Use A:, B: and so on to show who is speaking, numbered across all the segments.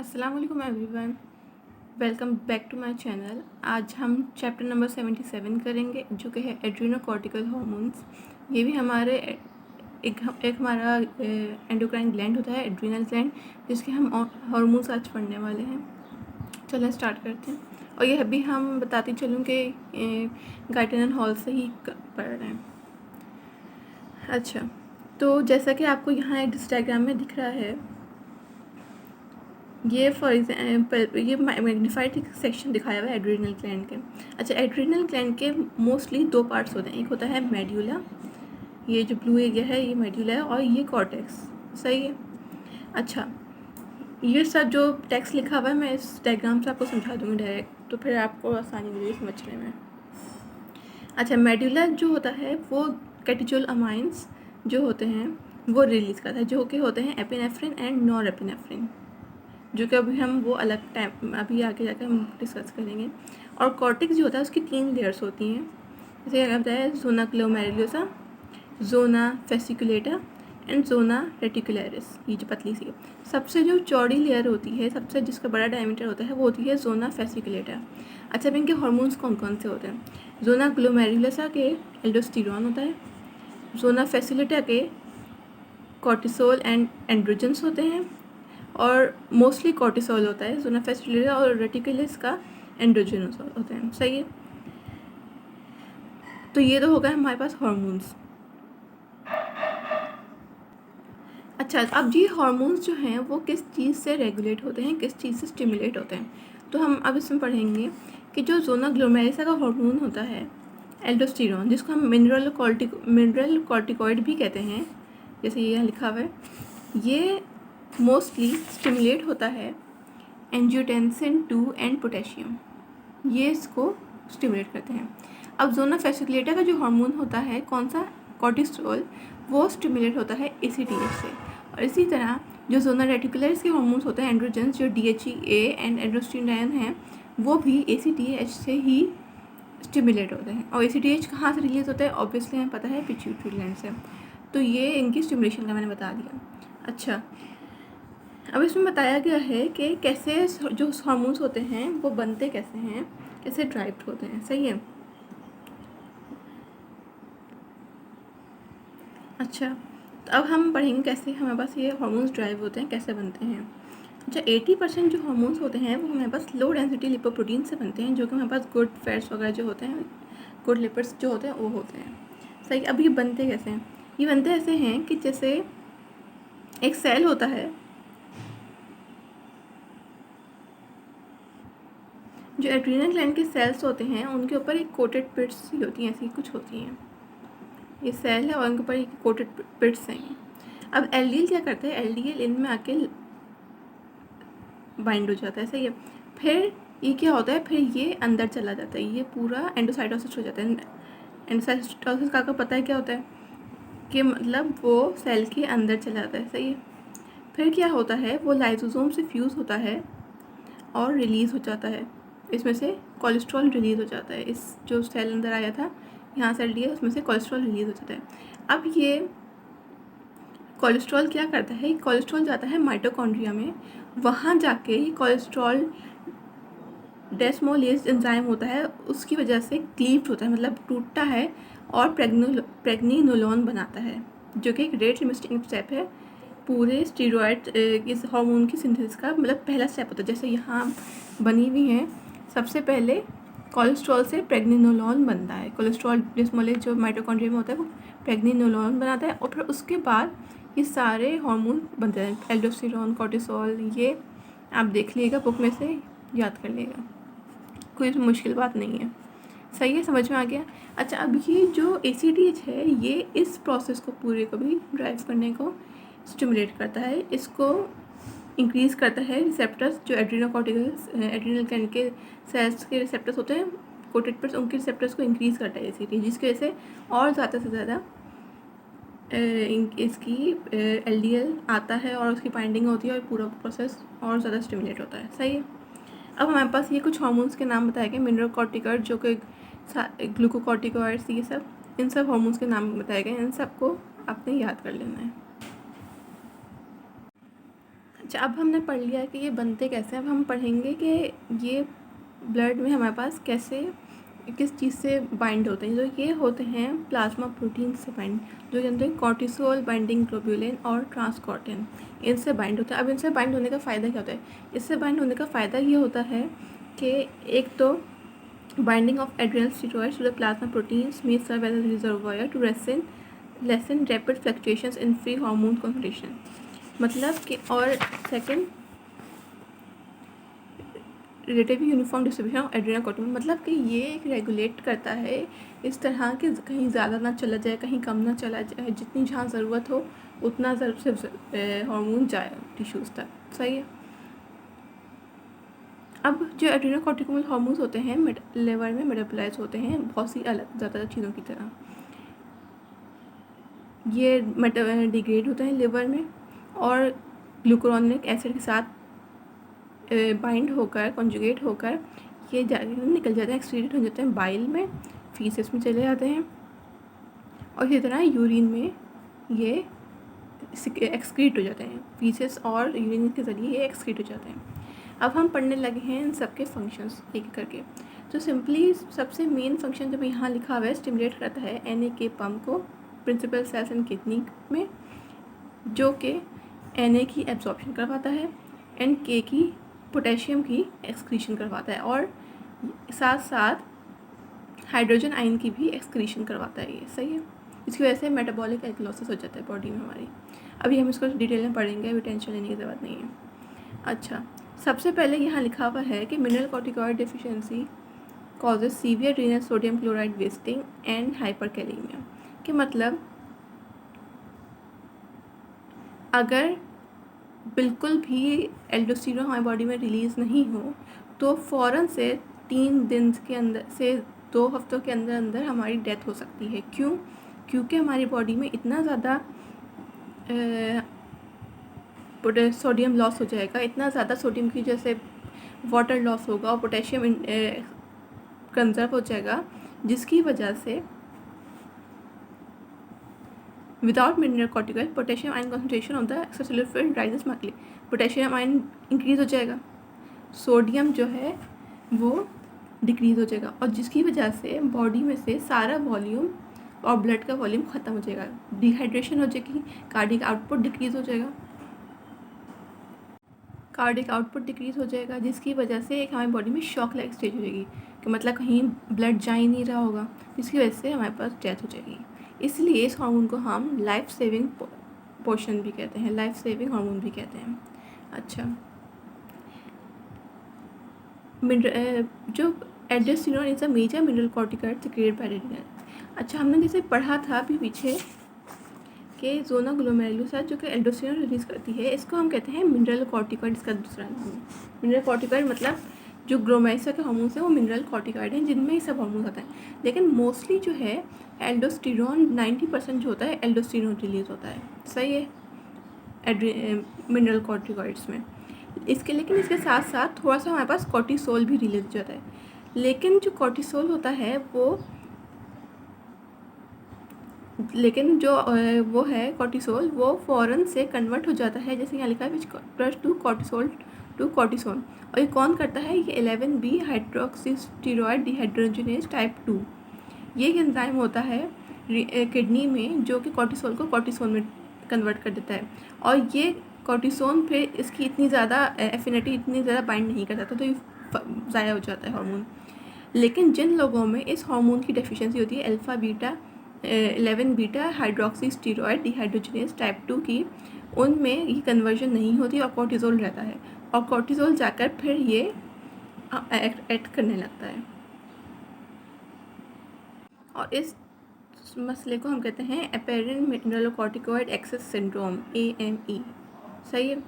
A: अस्सलाम वालेकुम everyone, welcome back to my channel. आज हम चैप्टर नंबर 77 करेंगे जो कि है एड्रीनोकॉर्टिकल हार्मोन्स। ये भी हमारे एक हमारा एंडोक्राइन ग्लैंड होता है, एड्रीनल ग्लैंड, जिसके हम हार्मोन्स आज पढ़ने वाले हैं। चलें स्टार्ट करते हैं। और यह भी हम बताती चलूँ कि गाइटेनल हॉल से ही पढ़ रहे हैं। अच्छा, तो जैसा कि आपको यहाँ एक डायग्राम में दिख रहा है, ये फॉर एग्जाम्पल ये मैग्नीफाइड सेक्शन दिखाया हुआ है एड्रीनल ग्लैंड के। अच्छा, एड्रीनल ग्लैंड के मोस्टली दो पार्ट्स होते हैं, एक होता है मेड्यूला, ये जो ब्लू एरिया है ये मेड्यूला है, और ये कॉर्टेक्स। सही है। अच्छा, ये सब जो टेक्स्ट लिखा हुआ है मैं इस डायग्राम से आपको समझा दूँगी डायरेक्ट, तो फिर आपको आसानी मिलेगी समझने में। अच्छा, मेड्यूला जो होता है वो कैटेचोल अमाइंस जो होते हैं वो रिलीज़ करता है, जो कि होते हैं एपिनेफ्रिन एंड नॉर एपिनेफ्रिन, जो कि अभी हम वो अलग टाइम अभी आगे जाकर हम डिस्कस करेंगे। और कॉर्टेक्स जो होता है उसकी 3 लेयर्स होती हैं, जैसे क्या बताया, zona glomerulosa, zona fasciculata and zona reticularis. ये जो पतली सी सबसे जो चौड़ी लेयर होती है, सबसे जिसका बड़ा डायमीटर होता है, वो होती है जोना फेसिकुलेटा। अच्छा, अब इनके हार्मोन्स कौन कौन से होते हैं? जोना ग्लोमेरुलोसा के एल्डोस्टेरॉन होता है, जोना फेसिकुलेटा के कॉर्टिसोल एंड एंड्रोजन्स होते हैं, और मोस्टली कॉर्टिसोल होता है। जोना फेसिकुलेटा और रेटिकुलस का एंड्रोजन्स होते हैं। सही है। तो ये तो होगा हमारे पास हार्मोन्स। अच्छा, अब ये हार्मोन्स जो हैं वो किस चीज़ से रेगुलेट होते हैं, किस चीज़ से स्टिमुलेट होते हैं, तो हम अब इसमें पढ़ेंगे कि जो जोना ग्लोमेरुलोसा का हार्मोन होता है एल्डोस्टेरॉन, जिसको हम मिनरल कॉर्टिकॉइड भी कहते हैं, जैसे ये यहाँ लिखा हुआ है, ये मोस्टली स्टिमुलेट होता है एंजियोटेंसिन 2 एंड पोटेशियम, ये इसको स्टिमुलेट करते हैं। अब जोना फेसिकुलेटा का जो हार्मोन होता है, कौन सा, कॉर्टिसोल, वो स्टिमुलेट होता है ACTH से। और इसी तरह जो जोना रेटिकुलरिस के हार्मोन्स होते हैं एंड्रोजन्स, जो DHEA एंड एंड्रोस्टेरोन हैं, वो भी ACTH से ही स्टिमुलेट होते हैं। और ACTH कहाँ से रिलीज होता है? ऑब्वियसली हमें पता है पिट्यूटरी ग्लैंड से। तो ये इनकी स्टिमुलेशन का मैंने बता दिया। अच्छा, अब इसमें बताया गया है कि कैसे जो हार्मोन्स होते हैं वो बनते कैसे हैं, कैसे ड्राइव होते हैं। सही है। अच्छा, तो अब हम पढ़ेंगे कैसे हमारे पास ये हार्मोन्स ड्राइव होते हैं, कैसे बनते हैं। अच्छा, 80% जो हार्मोन्स होते हैं वो हमारे पास लो डेंसिटी लिपोप्रोटीन से बनते हैं, जो कि हमारे पास गुड फैट्स वगैरह जो होते हैं, गुड लिपिड्स जो होते हैं वो होते हैं। सही। अब ये बनते कैसे हैं? ये बनते ऐसे हैं कि जैसे एक सेल होता है, जो एड्रीनल ग्लैंड के सेल्स होते हैं उनके ऊपर एक कोटेड पिट्स होती हैं, ऐसी कुछ होती हैं। ये सेल है और उनके ऊपर एक कोटेड पिट्स हैं। अब LDL क्या करता है? LDL इनमें आके बाइंड हो जाता है। सही है। फिर ये क्या होता है, फिर ये अंदर चला जाता है, ये पूरा एंडोसाइटोसिस हो जाता है। एंडोसाइटोसिस का पता है क्या होता है? कि मतलब वो सेल के अंदर चला जाता है। सही है। फिर क्या होता है, वो लाइसोसोम से फ्यूज़ होता है और रिलीज़ हो जाता है, इसमें से कोलेस्ट्रॉल रिलीज़ हो जाता है। इस जो सेल अंदर आया था, यहाँ सेल दिया, उसमें से कोलेस्ट्रॉल रिलीज़ हो जाता है। अब ये कोलेस्ट्रॉल क्या करता है, कोलेस्ट्रॉल जाता है माइटोकॉन्ड्रिया में, वहाँ जाके ये कोलेस्ट्रॉल डेस्मोलेज एंजाइम होता है, उसकी वजह से क्लीव्ड होता है, मतलब टूटता है और प्रेग्निनोलोन बनाता है, जो कि एक रेट लिमिटिंग स्टेप है पूरे स्टीरॉयड इस हार्मोन की सिंथेसिस का। मतलब पहला स्टेप होता है, जैसे यहाँ बनी हुई है, सबसे पहले कोलेस्ट्रॉल से प्रेग्निनोलोन बनता है। कोलेस्ट्रॉल डेस्मोलेज जो माइटोकॉन्ड्रिया में होता है वो प्रेग्निनोलोन बनाता है, और फिर उसके बाद ये सारे हार्मोन बनते हैं, एल्डोस्टेरोन, कॉर्टिसोल। ये आप देख लीजिएगा बुक में से, याद कर लीजिएगा, कोई मुश्किल बात नहीं है। सही है, समझ में आ गया। अच्छा, अब ये जो ACTH है, ये इस प्रोसेस को पूरे को भी ड्राइव करने को स्टिमुलेट करता है, इसको इंक्रीज़ करता है रिसेप्टर्स, जो एड्रीनल ग्लैंड के सेल्स के रिसेप्टर्स होते हैं, कोटेड पिट्स, उनके रिसेप्टर्स को इंक्रीज़ करता है ACTH, जिसकी वजह से और ज़्यादा से ज़्यादा इसकी LDL आता है और उसकी बाइंडिंग होती है और पूरा प्रोसेस और ज़्यादा स्टिमुलेट होता है। सही है। अब हमारे पास ये कुछ हार्मोन्स के नाम बताए गए, मिनरल कॉर्टिकॉइड, जो कि ग्लूकोकॉर्टिकॉइड्स, ये सब, इन सब हार्मोन्स के नाम बताए गए, इन सबको आपने याद कर लेना है। अच्छा, अब हमने पढ़ लिया कि ये बनते कैसे हैं। अब हम पढ़ेंगे कि ये ब्लड में हमारे पास कैसे किस चीज़ से बाइंड होते हैं। जो ये होते हैं प्लाज्मा प्रोटीन से बाइंड, जो जानते हैं कॉर्टिसोल बाइंडिंग ग्लोब्यूलिन और ट्रांसकॉर्टिन, इनसे बाइंड होता है। अब इनसे बाइंड होने का फ़ायदा क्या होता है? इससे बाइंड होने का फ़ायदा ये होता है कि एक तो binding of adrenal steroids to the plasma proteins may serve as a reservoir to lessen rapid fluctuations in free hormone concentration। मतलब कि, और second relatively uniform distribution of adrenal cortisol, मतलब कि ये एक रेगुलेट करता है इस तरह कि कहीं ज़्यादा ना चला जाए, कहीं कम ना चला जाए, जितनी जहाँ ज़रूरत हो उतना सिर्फ हार्मोन जाए टिश्यूज़ तक। सही है। अब जो एड्रिनल कॉर्टिकोल हार्मोन्स होते हैं लिवर में मेटाबोलाइज होते हैं बहुत सी अलग ज़्यादा चीज़ों की तरह। ये डिग्रेड होते हैं लिवर में और ग्लूकुरोनिक एसिड के साथ बाइंड होकर कॉन्जुगेट होकर ये निकल जाते हैं, एक्सक्रीट हो जाते हैं बाइल में, फीसेस में चले जाते हैं, और इसी तरह यूरिन में ये एक्सक्रीट हो जाते हैं। फीसेस और यूरिन के ज़रिए ये एक्सक्रीट हो जाते हैं। अब हम पढ़ने लगे हैं इन सबके फंक्शंस एक करके। तो सिंपली सबसे मेन फंक्शन जब यहाँ लिखा हुआ है, स्टिमुलेट करता है NA पंप को प्रिंसिपल सेल्स एंड किडनी में, जो कि NA की एब्जॉर्प्शन करवाता है एंड K की पोटेशियम की एक्सक्रीशन करवाता है, और साथ साथ हाइड्रोजन आयन की भी एक्सक्रीशन करवाता है। ये सही है। इसकी वजह से मेटाबॉलिक एल्कलोसिस हो जाता है बॉडी में हमारी। अभी हम इसको डिटेल में पढ़ेंगे, अभी टेंशन लेने की ज़रूरत नहीं है। अच्छा, सबसे पहले यहाँ लिखा हुआ है कि mineral corticoid deficiency causes severe renal sodium chloride wasting and hyperkalaemia. कि मतलब अगर बिल्कुल भी एल्डोस्टेरोन हमारी बॉडी में रिलीज़ नहीं हो तो फ़ौरन से 3 दिन के अंदर से 2 हफ्तों के अंदर अंदर हमारी डेथ हो सकती है। क्यों? क्योंकि हमारी बॉडी में इतना ज़्यादा सोडियम लॉस हो जाएगा, इतना ज़्यादा सोडियम की वजह से वाटर लॉस होगा और पोटेशियम कंजर्व हो जाएगा, जिसकी वजह से without mineral corticoid potassium ion concentration of the extracellular fluid rises markedly. Potassium ion increase हो जाएगा, सोडियम जो है वो डिक्रीज़ हो जाएगा, और जिसकी वजह से बॉडी में से सारा वॉल्यूम और ब्लड का वॉल्यूम ख़त्म हो जाएगा, डिहाइड्रेशन हो जाएगी, कार्डिक आउटपुट डिक्रीज़ हो जाएगा, जिसकी वजह से एक हमारी बॉडी में शॉक लाइक स्टेज हो जाएगी कि मतलब कहीं ब्लड जा ही नहीं रहा होगा, जिसकी वजह से हमारे पास डेथ हो जाएगी। इसलिए इस हार्मोन को हम लाइफ सेविंग पोर्शन भी कहते हैं, लाइफ सेविंग हार्मोन भी कहते हैं। अच्छा, जो aldosterone is a major mineral corticoid secreted by adrenal. अच्छा, हमने जैसे पढ़ा था अभी पीछे कि जोना ग्लोमेरुलस जो कि एल्डोस्टेरोन रिलीज़ करती है, इसको हम कहते हैं मिनरल कॉर्टिकॉइड। इसका दूसरा नाम है मिनरल कॉर्टिकॉइड। मतलब जो ग्लोमेरुलस के हार्मोन्स हैं वो मिनरल कॉर्टिकॉइड हैं, जिनमें ये सब हार्मोन्स आते हैं। लेकिन मोस्टली जो है एल्डोस्टेरोन 90% जो होता है एल्डोस्टेरोन रिलीज़ होता है। सही है मिनरल कॉर्टिकॉइड्स में। लेकिन इसके साथ साथ थोड़ा सा हमारे पास कॉर्टिसोल भी रिलीज हो जाता है। लेकिन जो कॉर्टिसोल होता है वो कॉर्टिसोल वो फ़ौरन से कन्वर्ट हो जाता है, जैसे यहाँ लिखा है which plus to cortisol to cortisone. और ये कौन करता है? ये 11B हाइड्रोक्सीस्टेरॉयड डिहाइड्रोजनेज टाइप 2। ये एक एंजाइम होता है किडनी में जो कि कॉर्टिसोल को कॉर्टिसोन में कन्वर्ट कर देता है, और ये कॉर्टिसोन फिर इसकी इतनी ज़्यादा एफिनिटी इतनी ज़्यादा बाइंड नहीं करता था, तो ये ज़ाया हो जाता है हार्मोन। लेकिन जिन लोगों में इस हार्मोन की डेफिशिएंसी होती है 11-बीटा हाइड्रोक्सीस्टेरॉयड डिहाइड्रोजनेज टाइप 2 की, उनमें ये कन्वर्जन नहीं होती और कॉर्टिसोल रहता है, और कॉर्टिसोल जाकर फिर ये एक्ट करने लगता है, और इस मसले को हम कहते हैं apparent mineralocorticoid excess syndrome, AME। सही है,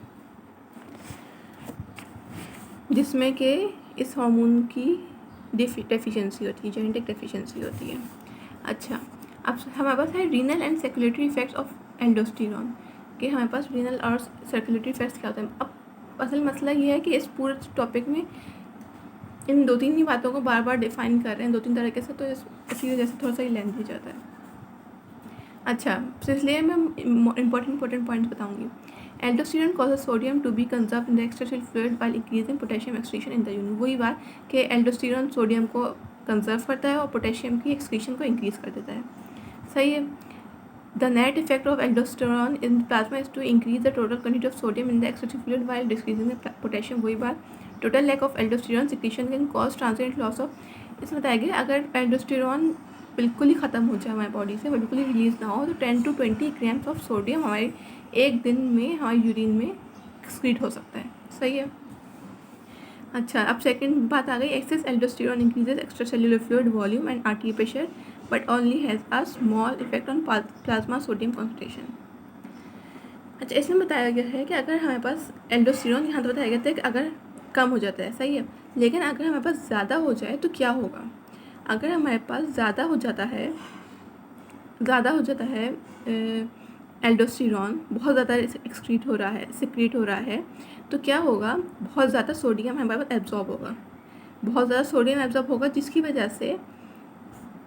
A: जिसमें कि इस हार्मोन की डेफिशिएंसी होती है, जेनेटिक डेफिशिएंसी होती है। अच्छा, अब हमारे पास है renal and circulatory effects of aldosterone, कि हमारे पास रीनल और सर्कुलेटरी इफेक्ट्स क्या होते हैं। अब असल मसला ये है कि इस पूरे टॉपिक में इन 2-3 ही बातों को बार बार डिफाइन कर रहे हैं 2-3 तरीके से, तो इसी वजह से थोड़ा सा ही लेंथ हो जाता है। अच्छा, तो इसलिए मैं इम्पोर्टेंट पॉइंट्स बताऊंगी aldosterone causes sodium to be conserve in the extracellular fluid while increasing potassium excretion in the urine. वही बात कि एल्डोस्टेरोन सोडियम को कंजर्व करता है और पोटेशियम की एक्सक्रीशन को इंक्रीज कर देता है। सही है। The net effect of aldosterone in plasma is to increase the total quantity of sodium in the extracellular fluid while decreasing the potassium। वही बात, total lack of aldosterone secretion can cause transient loss of, इसमें बताया गया अगर aldosterone बिल्कुल ही ख़त्म हो जाए हमारी बॉडी से, बिल्कुल ही रिलीज़ ना हो, तो 10 to 20 ग्राम्स ऑफ सोडियम हमारे एक दिन में हमारे यूरिन में एक्सक्रीट हो सकता है। सही है। अच्छा, अब सेकंड बात आ गई, excess aldosterone increases extracellular fluid volume and artery pressure but only has a small effect on plasma sodium concentration. अच्छा, इसमें बताया गया है कि अगर हमारे पास एल्डोस्टेरोन, यहाँ तो बताया गया था कि अगर कम हो जाता है, सही है, लेकिन अगर हमारे पास ज़्यादा हो जाए तो क्या होगा। अगर हमारे पास ज़्यादा हो जाता है एल्डोस्टेरोन, बहुत ज़्यादा सिक्रीट हो रहा है, तो क्या होगा, बहुत ज़्यादा सोडियम हमारे पास एब्जॉर्ब होगा, जिसकी वजह से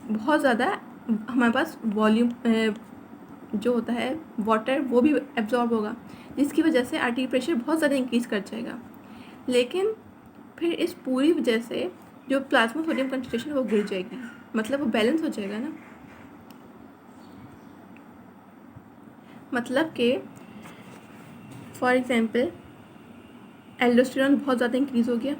A: बहुत ज़्यादा हमारे पास वॉल्यूम जो होता है वाटर वो भी एब्जॉर्ब होगा, जिसकी वजह से आर्टरी प्रेशर बहुत ज़्यादा इंक्रीज कर जाएगा। लेकिन फिर इस पूरी वजह से जो प्लाज्मा सोडियम कंसंट्रेशन वो गिर जाएगी, मतलब वो बैलेंस हो जाएगा ना। मतलब कि फॉर एग्जांपल एल्डोस्टेरोन बहुत ज़्यादा इंक्रीज़ हो गया,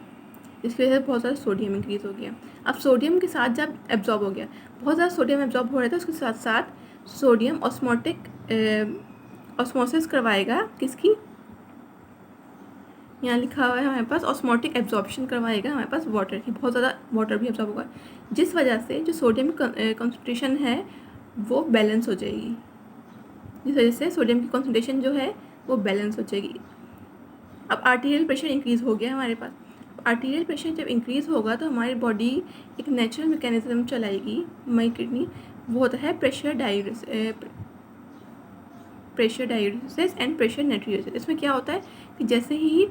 A: जिसकी वजह से बहुत ज़्यादा सोडियम इंक्रीज़ हो गया। अब सोडियम के साथ जब एब्जॉर्ब हो गया, बहुत ज़्यादा सोडियम एब्जॉर्ब हो रहा था, उसके साथ साथ सोडियम ऑस्मोसिस करवाएगा, किसकी, यहाँ लिखा हुआ है हमारे पास, ऑस्मोटिक एब्जॉर्प्शन करवाएगा हमारे पास वाटर की, बहुत ज़्यादा वाटर भी एब्जॉर्ब होगा, जिस वजह से जो सोडियम कंसंट्रेशन है वो बैलेंस हो जाएगी, जिस वजह से सोडियम की कंसंट्रेशन जो है वो बैलेंस हो जाएगी। अब आर्टीरियल प्रेशर इंक्रीज़ हो गया हमारे पास। आर्टीरियल प्रेशर जब इंक्रीज़ होगा तो हमारी बॉडी एक नेचुरल मैकेनिज्म चलाएगी, हमारी किडनी, वो होता है प्रेशर डायूरेसिस एंड प्रेशर नाइट्रियोसिस। इसमें क्या होता है कि जैसे ही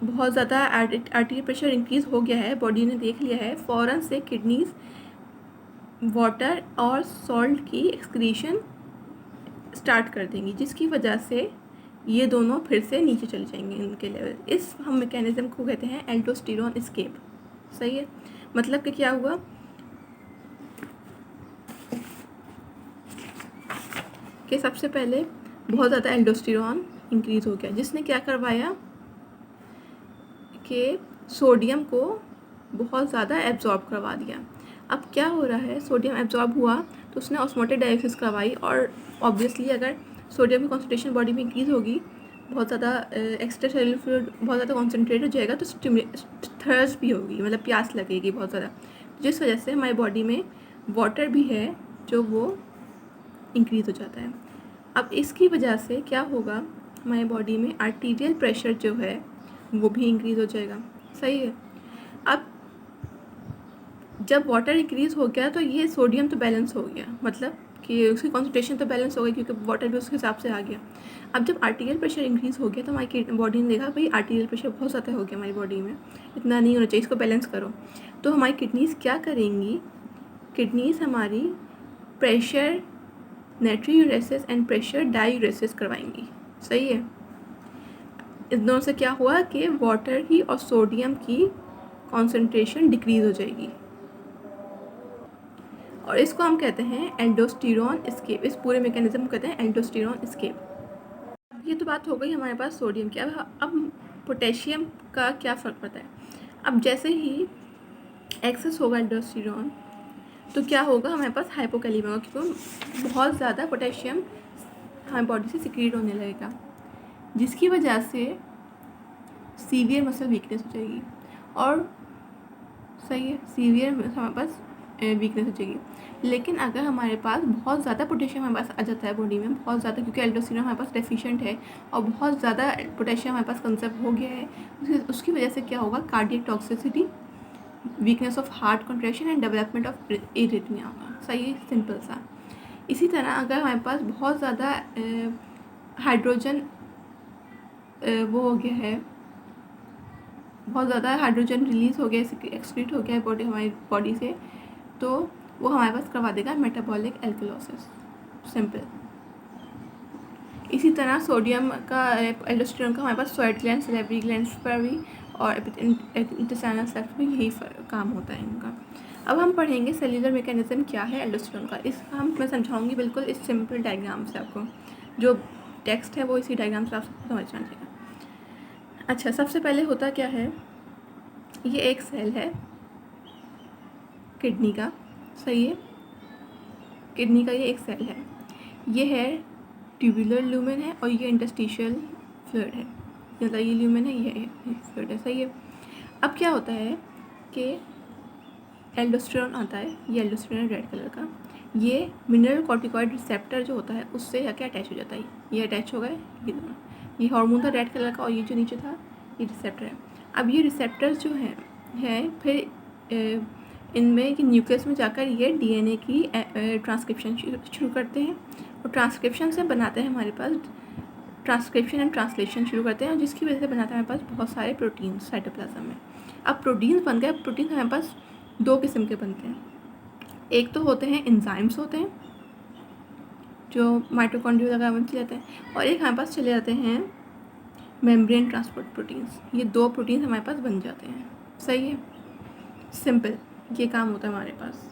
A: बहुत ज़्यादा आर्टीरियल प्रेशर इंक्रीज़ हो गया है, बॉडी ने देख लिया है, फ़ौरन से किडनीज वाटर और सॉल्ट की एक्सक्रीशन स्टार्ट कर देंगी, जिसकी वजह से ये दोनों फिर से नीचे चले जाएंगे इनके लेवल। इस हम मैकेनिज्म को कहते हैं एल्डोस्टेरोन एस्केप। सही है। मतलब कि क्या हुआ कि सबसे पहले बहुत ज़्यादा एल्डोस्टेरोन इंक्रीज़ हो गया, जिसने क्या करवाया कि सोडियम को बहुत ज़्यादा एब्जॉर्ब करवा दिया। अब क्या हो रहा है, सोडियम एब्जॉर्ब हुआ तो उसने ऑस्मोटिक डायूरेसिस करवाई, और ऑब्वियसली अगर सोडियम की कॉन्सेंट्रेशन बॉडी में इंक्रीज़ होगी, बहुत ज़्यादा एक्स्ट्रा सेलुलर फ्लूइड बहुत ज़्यादा कॉन्सेंट्रेट हो जाएगा, तो थर्स्ट भी होगी, मतलब प्यास लगेगी बहुत ज़्यादा, जिस वजह से हमारी बॉडी में वाटर भी है जो वो इंक्रीज़ हो जाता है। अब इसकी वजह से क्या होगा, हमारी बॉडी में आर्टीरियल प्रेशर जो है वो भी इंक्रीज़ हो जाएगा। सही है। अब जब वाटर इंक्रीज़ हो गया तो ये सोडियम तो बैलेंस हो गया, मतलब कि उसकी कॉन्सेंट्रेशन तो बैलेंस हो गई क्योंकि वाटर भी उसके हिसाब से आ गया। अब जब आर्टीरियल प्रेशर इंक्रीज़ हो गया तो हमारी बॉडी ने देखा भाई आर्टीरियल प्रेशर बहुत ज़्यादा हो गया हमारी बॉडी में, इतना नहीं होना चाहिए, इसको बैलेंस करो। तो हमारी किडनीज़ क्या करेंगी, किडनीज़ हमारी प्रेशर नाइट्रियोरेसिस एंड प्रेशर डायूरेसिस करवाएंगी। सही है। इस दोनों से क्या हुआ कि वाटर की और सोडियम की कॉन्सेंट्रेशन डिक्रीज़ हो जाएगी, और इसको हम कहते हैं एल्डोस्टेरोन एस्केप। इस पूरे मैकेनिज्म को कहते हैं एल्डोस्टेरोन एस्केप। ये तो बात हो गई हमारे पास सोडियम की। अब पोटेशियम का क्या फ़र्क पड़ता है। अब जैसे ही एक्सेस होगा एल्डोस्टेरोन तो क्या होगा, हमारे पास हाइपोकैलेमिया होगा, क्योंकि बहुत ज़्यादा पोटेशियम हमारी बॉडी से सिक्रीट होने लगेगा, जिसकी वजह से सीवियर मसल वीकनेस हो जाएगी। और सही है, सीवियर हमारे पास वीकनेस हो जाएगी। लेकिन अगर हमारे पास बहुत ज़्यादा पोटेशियम हमारे पास आ जाता है बॉडी में, बहुत ज़्यादा, क्योंकि एल्डोस्टेरोन हमारे पास डेफिशिएंट है और बहुत ज़्यादा पोटेशियम हमारे पास कंजर्व हो गया है, उसकी वजह से क्या होगा, cardiac toxicity, weakness of heart contraction and development of arrhythmia होगा। सही, सिंपल सा। इसी तरह अगर हमारे पास बहुत ज़्यादा हाइड्रोजन वो हो गया है, बहुत ज़्यादा हाइड्रोजन रिलीज़ हो गया, एक्सक्रीट हो गया है हमारी बॉडी से, तो वो हमारे पास करवा देगा मेटाबॉलिक एल्कलोसिस। सिंपल। इसी तरह सोडियम का एल्डोस्टेरोन का हमारे पास स्वेट ग्लैंड, सैलिवरी ग्लैंड्स पर भी और इंटेस्टाइनल सेल्स में यही काम होता है इनका। अब हम पढ़ेंगे सेल्यूलर मैकेनिज्म क्या है एल्डोस्टेरोन का। इसका मैं समझाऊंगी बिल्कुल इस सिंपल डायग्राम से। आपको जो टेक्स्ट है वो इसी डायग्राम से आप समझना चाहिए। अच्छा, सबसे पहले होता क्या है, ये एक सेल है किडनी का, सही है, किडनी का ये एक सेल है, ये है ट्यूबुलर ल्यूमेन है और ये इंटरस्टिशियल फ्लूइड है, मतलब ये ल्यूमेन है, ये फ्लूइड है, सही है। अब क्या होता है कि एल्डोस्टेरोन आता है, ये एल्डोस्टेरोन रेड कलर का, ये मिनरल कॉर्टिकॉइड रिसेप्टर जो होता है उससे जाके अटैच हो जाता है, ये अटैच हो गए, ये दोनों, ये हार्मोन था रेड कलर का और ये जो नीचे था ये रिसेप्टर है। अब ये रिसेप्टर्स जो हैं फिर इनमें कि न्यूक्लियस में जाकर ये डीएनए की ट्रांसक्रिप्शन शुरू करते हैं और ट्रांसक्रिप्शन से बनाते हैं हमारे पास, ट्रांसक्रिप्शन एंड ट्रांसलेशन शुरू करते हैं और जिसकी वजह से बनाते हैं हमारे पास बहुत सारे प्रोटीन्स साइटोप्लाज्म में। अब प्रोटीन्स बन गए, प्रोटीन हमारे पास दो किस्म के बनते हैं, एक तो होते हैं एंजाइम्स होते हैं जो माइटोकॉन्ड्रिया वगैरह में चले जाते हैं, और एक हमारे पास चले जाते हैं मेम्ब्रेन ट्रांसपोर्ट प्रोटीन्स। ये दो प्रोटीन्स हमारे पास बन जाते हैं, सही है, सिंपल ये काम होता है हमारे पास।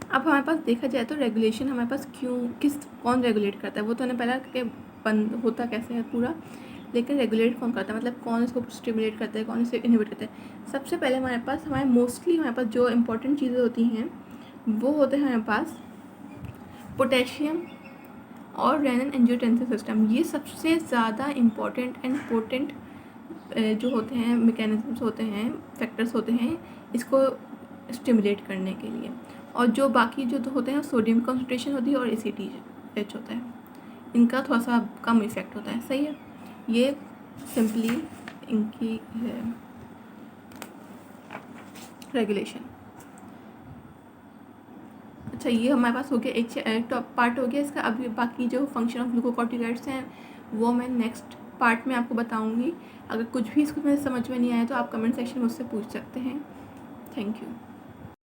A: अब हमारे पास देखा जाए तो रेगुलेशन हमारे पास कौन रेगुलेट करता है, वो तो हमने पहला कि बंद होता कैसे है पूरा, लेकिन रेगुलेट कौन करता है, मतलब कौन इसको स्टिमुलेट करता है, कौन इसे इनहिबिट करता है। सबसे पहले मोस्टली हमारे पास जो इम्पोर्टेंट चीज़ें होती हैं वो होते हैं हमारे पास पोटेशियम और रेनिन एंजियोटेंसिन सिस्टम। ये सबसे ज़्यादा इम्पोर्टेंट एंड पोटेंट जो होते हैं मैकेनिज्म्स होते हैं, फैक्टर्स होते हैं इसको स्टिमुलेट करने के लिए। और जो बाकी जो होते हैं सोडियम कॉन्सेंट्रेशन होती है और ACTH होता है, इनका थोड़ा सा कम इफेक्ट होता है, सही है। ये सिंपली इनकी रेगुलेशन। अच्छा, ये हमारे पास हो गया एक टॉप पार्ट हो गया इसका। अभी बाकी जो फंक्शन ऑफ ग्लूकोकॉर्टिकॉइड्स हैं वो मैं नेक्स्ट पार्ट में आपको बताऊंगी। अगर कुछ भी इसको मेरे समझ में नहीं आया तो आप कमेंट सेक्शन में मुझसे पूछ सकते हैं। Thank you.